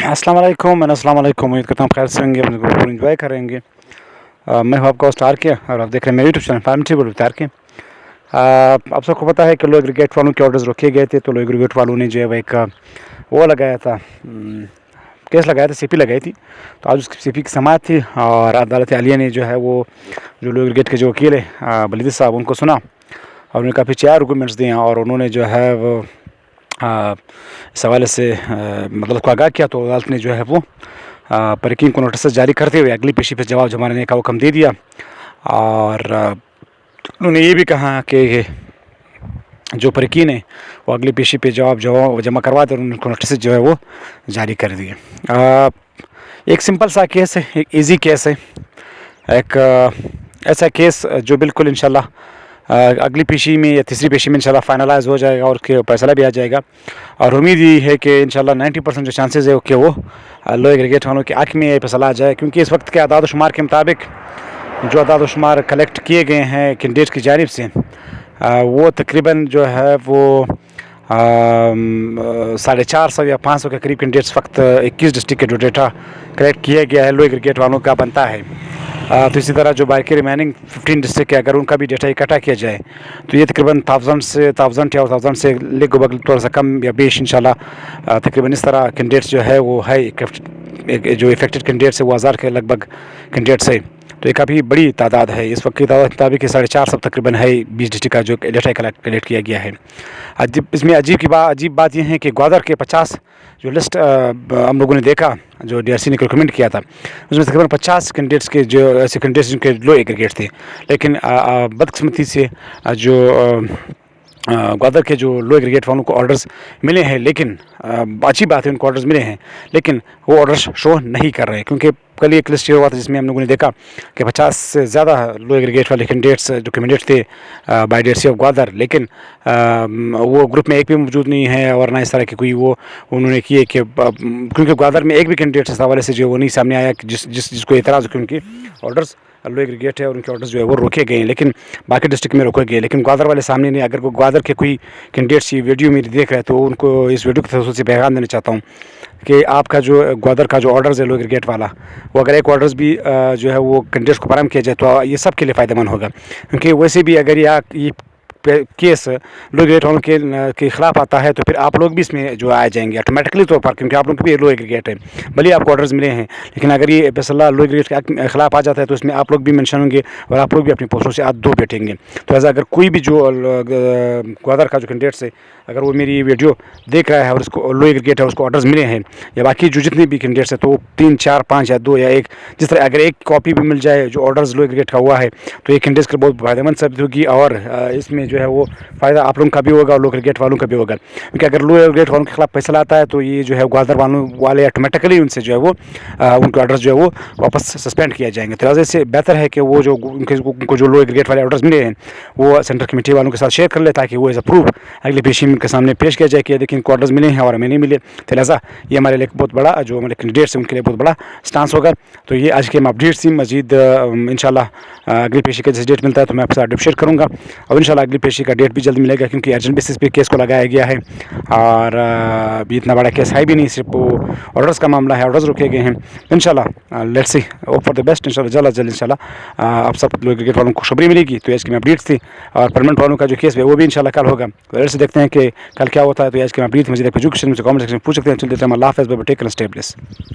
अस्सलाम वालेकुम अस्सलाम वालेकुम। उम्मीद करता हूँ खैर से होंगे, अपने को एंजॉय करेंगे। मैं हूँ आपका स्टार के और आप देख रहे हैं मेरे यूट्यूब चैनल फार्म स्टार के। आप सबको पता है कि लो एग्रीगेट वालों के ऑर्डर्स रोके गए थे, तो लो एग्रीगेट वालों ने जो है वो एक वो लगाया था, केस लगाया था, सीपी लगाई थी। तो आज उसकी सीपी की समाअत थी और अदालत आलिया ने जो है वो जो लो एग्रीगेट के जो वकील है बलीद साहब, उनको सुना और उन्हें काफ़ी 4 आर्गूमेंट्स दिए और उन्होंने जो है वो इस हवाले से मतलब को आगाह किया। तो अदालत ने जो है वो परिकीन को नोटिस जारी करते हुए अगली पेशी पर जवाब जमा देने का हुक्म दे दिया और उन्होंने ये भी कहा कि जो परिकीन है वो अगली पेशी पे जवाब जमा करवा दे और उनको नोटिस जो है वो जारी कर दिए। एक सिंपल सा केस है, एक इजी केस है, एक ऐसा केस जो बिल्कुल इंशाल्लाह अगली पेशी में या तीसरी पेशी में इंशाल्लाह फाइनलाइज हो जाएगा और उसके फैसला भी आ जाएगा। और उम्मीद ये है कि इंशाल्लाह 90% जो चांसेस है कि वो लो एग्रीगेट वालों के आँख में ये फैसला आ जाए, क्योंकि इस वक्त के आदाद शुमार के मुताबिक जो आदाद शुमार कलेक्ट किए गए हैं कैंडिडेट की जानिब से वो तकरीबन जो है वो 450 या 500 के करीब कैंडिडेट्स वक्त 21 डिस्ट्रिक्ट के जो डेटा कलेक्ट किया गया है लो एग्रीगेट वालों का बनता है। तो इसी तरह जो बाकी रिमेनिंग 15 डिस्ट्रिक्ट के अगर उनका भी डेटा इकट्ठा किया जाए तो ये तकरीबन 1000 से लगभग थोड़ा सा कम या बेश इंशाल्लाह तकरीबन इस तरह कैंडिडेट्स जो है वो है, जो इफेक्टेड कैंडिडेट्स है वो 1000 के लगभग कैंडिडेट्स है। तो ये काफ़ी बड़ी तादाद है इस वक्त की तादाद के मुताबिक 450 तकरीबन है 20 डिस्ट्रिक्ट का जो डेटा कलेक्ट किया गया है। इसमें अजीब बात यह है कि ग्वादर के 50 जो लिस्ट हम लोगों ने देखा जो DRC ने रिकमेंड किया था, उसमें तकरीबन 50 कैंडिडेट्स के जो ऐसे कैंडिडेट्स जिनके लो एग्रीगेट थे, लेकिन बदकिस्मती से जो ग्वादर के जो लो एग्रीगेट वालों को ऑर्डर्स मिले हैं, लेकिन अच्छी बात है उनको ऑर्डर्स मिले हैं, लेकिन वो ऑर्डर्स शो नहीं कर रहे हैं। क्योंकि कल एक लिस्ट हुआ था जिसमें हम लोगों ने देखा कि 50 से ज़्यादा लो एग्रीगेट वाले कैंडिडेट्स जो कैंडिडेट्स थे बाय DRC ऑफ ग्वादर, लेकिन वो ग्रुप में एक भी मौजूद नहीं है और ना इस तरह की कोई वो उन्होंने किए कि क्योंकि ग्वादर में एक भी कैंडिडेट इस हवाले से जो वो नहीं सामने आया कि जिसको एतराज़ हो कि उनकी ऑर्डर्स लो एग्रीगेट है और उनके ऑर्डर्स जो है वो रोके गए हैं, लेकिन बाकी डिस्ट्रिक्ट में रोके गए, लेकिन ग्वादर वाले सामने नहीं। अगर ग्वादर के कोई कैंडिडेट्स ये वीडियो मेरी देख रहे हैं तो उनको इस वीडियो के थ्रू से पैगाम देना चाहता हूँ कि आपका जो ग्वादर का जो ऑर्डर्स है लो एग्रीगेट वाला, वो अगर एक ऑर्डर्स भी जो है वो कैंडिडेट्स को फराहम किया जाए तो ये सब के लिए फ़ायदेमंद होगा। क्योंकि वैसे भी अगर ये केस लो एग्रीगेट वालों के खिलाफ आता है तो फिर आप लोग भी इसमें जो आ जाएंगे ऑटोमेटिकली तौर पर, क्योंकि आप लोग भी लो एग्रीगेट है, भले आपको ऑर्डर्स मिले हैं, लेकिन अगर ये फैसला लो एग्रीगेट के खिलाफ आ जाता है तो इसमें आप लोग भी मेंशन होंगे और आप लोग भी अपनी पोस्टों से आज दो बैठेंगे। तो ऐसा अगर कोई भी जो ग्वादर का जो कैंडिडेट्स है अगर वो मेरी वीडियो देख रहा है और उसको लो एग्रीगेट है उसको ऑर्डर्स मिले हैं, या बाकी जो जितने भी कैंडिडेट्स हैं तो 3, 4, 5 या 2 या 1, जिस तरह अगर एक कॉपी भी मिल जाए जो ऑर्डर्स लो एग्रीगेट का हुआ है तो ये कैंडिडेट्स के बहुत फ़ायदेमंद साबित होगी और इसमें जो है वो फ़ायदा आप लोगों का भी होगा और लो एग्रीगेट वालों का भी होगा। क्योंकि अगर लो एग्रीगेट वालों के खिलाफ फैसला आता है तो ये जो है ग्वादर वाले ऑटोमेटिकली उनसे जो है वो उनके ऑर्डर्स जो है वो वापस सस्पेंड किया जाएंगे। तो वजह से बेहतर है कि वो जो उनको जो लो एग्रीगेट वाले ऑर्डर्स मिले हैं वो सेंट्रल कमेटी वालों के साथ शेयर कर ले, ताकि वो एज अ प्रूफ अगली पेशी के सामने पेश किया जाए कि देखिए इनको ऑर्डर्स मिले हैं और हमें नहीं मिले। तो लिहाजा ये हमारे लिए बहुत बड़ा जो हमारे कैंडिडेट्स हैं उनके लिए बहुत बड़ा स्टांस होगा। तो ये आज के हम अपडेट्स थी। मजीद इंशाल्लाह अगली पेशी का जैसे डेट मिलता है तो मैं आपके साथ शेयर करूँगा और इंशाल्लाह अगली पेशी का डेट भी जल्द मिलेगा, क्योंकि अर्जेंट बेसिस पे केस को लगाया गया है और अभी इतना बड़ा केस है भी नहीं, सिर्फ वो ऑर्डर्स का मामला है, ऑर्डर्स रोके गए हैं। इंशाल्लाह let's see hope for the best. इंशाल्लाह जल्द इंशाल्लाह आप सब लोग क्रिकेट वालों को खुशखबरी मिलेगी। तो आज की अपडेट्स थी और परमानेंट वालों का जो केस है वो भी इंशाल्लाह कल होगा। तो लेट्स देखते हैं कि कल क्या होता है। तो आज की अपडेट मुझे एजुकेशन में कमेंट सेक्शन में पूछ सकते हैं। चलते हैं, अल्लाह हाफ़िज़, bye bye, take care, stay blessed.